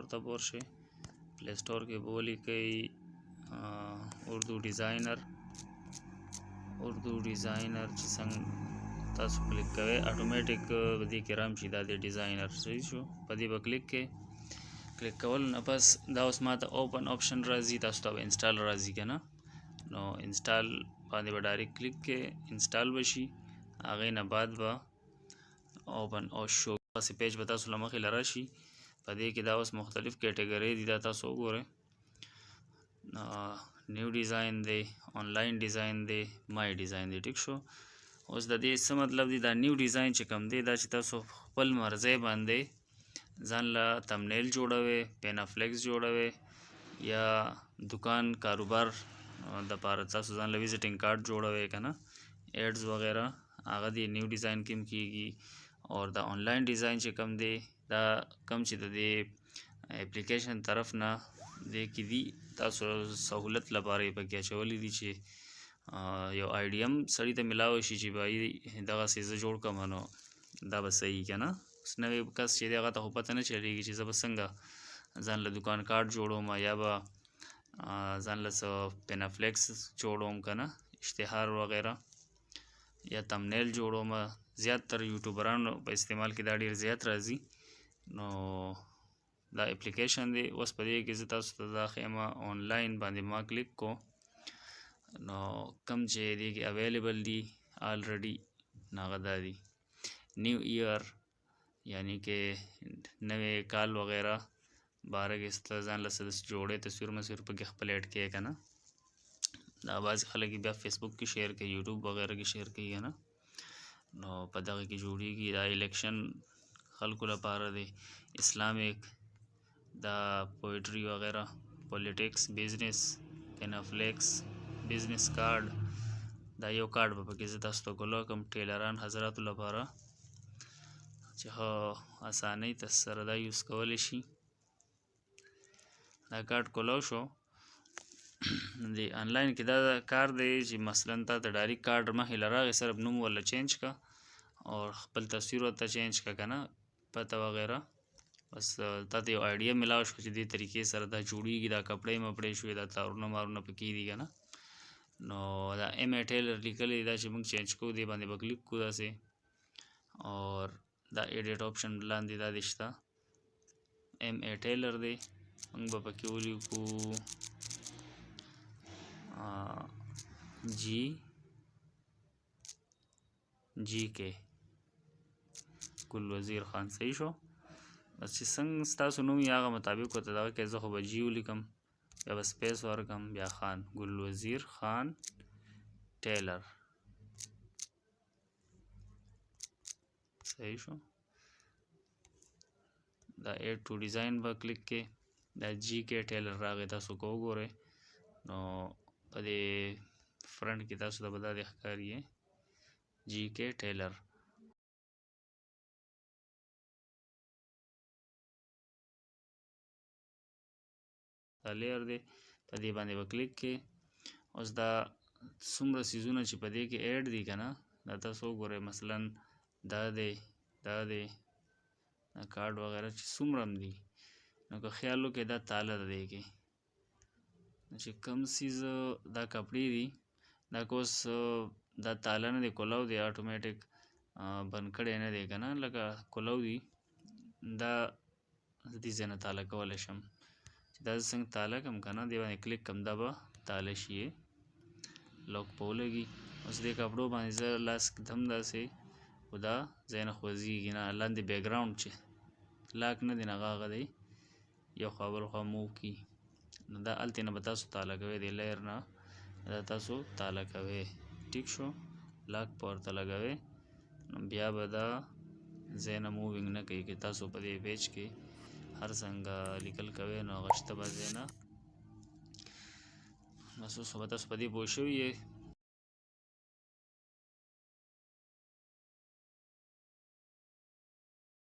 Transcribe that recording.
نقطه پور شي پلی سٹور کې به ولیکئ اردو ډیزاینر چې څنګه تاسو کلیک کوئ اتوماتیک به دې کې رام شي دا د ډیزاینر صحیح شو په دې به کلیک کې کلیک کول نه پس دا اوس ماته اوپن آپشن راځي تاسو ته انسټال راځي که نه نو انسټال باندې به ډایرکټ کلیک کې انسټال بشي هغې نه بعد به اوپن او شو داسې پیج به تاسو له مخې له راشي په دې کې دا اوس مختلف کیټګرۍ دي دا تاسو وګورئ نیو ډیزاین دی آنلاین ډیزاین دی مای ډیزاین دی ټیک شو اوس د دې څه مطلب دی دا نیو ډیزاین چې کوم دی دا چې تاسو خپل مرضی باندې ځان له تمنیل جوړوئ پینافلیکس جوړوئ یا دکان کاروبار د پاره تاسو ځان له ویزټینګ کارت جوړوئ که نه ایډز وغیره هغه دی نیو ډیزاین کې هم کیږي او د آنلاین ډیزاین چې کوم دی دا کم چې د دې اپلیکیشن طرف نه دې کې دي تاسو سهولت لپاره یې پکې اچولی دي چې یو آیډیا هم سړي ته میلاوی شي چې بھائی دغسې زه جوړ کړم نو دا به صحیح که نه اوس نوی کس چې دی هغه ته خو پته نه چلېږي چې زه به څنګه ځان له دوکان کارت جوړوم یا به ځان له څه پینافلیکس جوړوم که نه اشتهار وغیره یا تمنیل جوړوم زیاتره یوټیوبرانو په استعمال کې دا ډېر زیات راځي نو دا اپلیکیشن دی اوس په دې کې زه تاسو ته دا ښیم آنلاین باندې ما کلیک کو نو کم چې دې کې اویلیبل دي آلریډي نو هغه دا دي نیو ایئر یعنی کې نوی کال وغیره باره کې ته ځان له څه جوړې تصویر مسویر پکې خپل ایډ کړې که نه دا بعضې خلک بیا فیسبوک کې شیر کوي یوټیوب وغیره کې شیر کوي که نه نو په دغه کې جوړیږي دا الیکشن خلکو لپاره دی اسلامیک دا پویټري وغیره پولیټکس بزنس پینافلیکس بزنس کارډ دا یو کارډ به پکې زه تاسو ته ګوله کوم ټیلران حضراتو لپاره چې ښه اسانۍ سره دا یوز کولی شي دا کارډ کولاو شو د آنلاین کې دا کار دی چې مثلا تا ته ډایرکټ کارډ مخې له راغی صرف نوم ورله چینج که او خپل تصویر ورته چینج که که نه پته وغیره بس تا ته یو آیډیا میلاو شو چې دې طریقې سره دا جوړیږي دا کپړې مپړې شوې دا تارونه مارونه پکې دي که نه نو دا ایم ای ټیلر لیکلی دا چې موږ چینج کوو دې باندې به کلیک کوو داسې اور دا ایډیټ آپشن لاندې دا دې شته ایم ای ټیلر دی موږ به پکې ولیکو جی کې ګل وزیر خان صحیح شو بس چې څنګه ستاسو نوم یې هغه مطابق ورته دغه کې زه خو به جي ولیکم بیا به سپیس ورکړم بیا خان ګل وزیر خان ټیلر صحیح شو دا ایډ ټو ډیزاین به کلیک کې دا جی کې ټیلر راغی تاسو که وګورئ نو په دې فرنټ کې تاسو ته به دا دې ښکاري جی کې ټیلر دا لیر دی په دې باندې به کلیک کې اوس دا څومره څیزونه چې په دې کې ایډ دي که نه دا تاسو وګورئ مثلا دا دی دا کارډ وغیره چې څومره هم دي نو که خیال وکړئ دا تاله ده دې کې چې کوم څیز دا کپړې دي دا که اوس دا تاله نه دی کولاو دی اتوماتیک بند کړی نه دی که نه لکه کولاو دي دا دې ځای نه تاله کولی شم چې دا زه څنګه تاله کړم که نه دې باندې کلیک کړم دا به تاله شي لوک په ولګي اوس دې کپړو باندې زه لاس کږدم داسې خو دا ځای نه خوځېږي نه لاندې بیکګراونډ چې لاک نه دی نه هغه دی یو خوا بل خوا موو کي نو دا هلتې نه به تاسو تاله کوئ د لیر نه دا تاسو تاله کوئ ټیک شو لاک په ورته لګوئ نو بیا به دا ځای نه مووینګ نه کوي که تاسو په دې پیج کې هر څنګه لیکل کوئ نو هغه شته به ځای نه بس اوس خو به تاسو په دې پوه شوي یې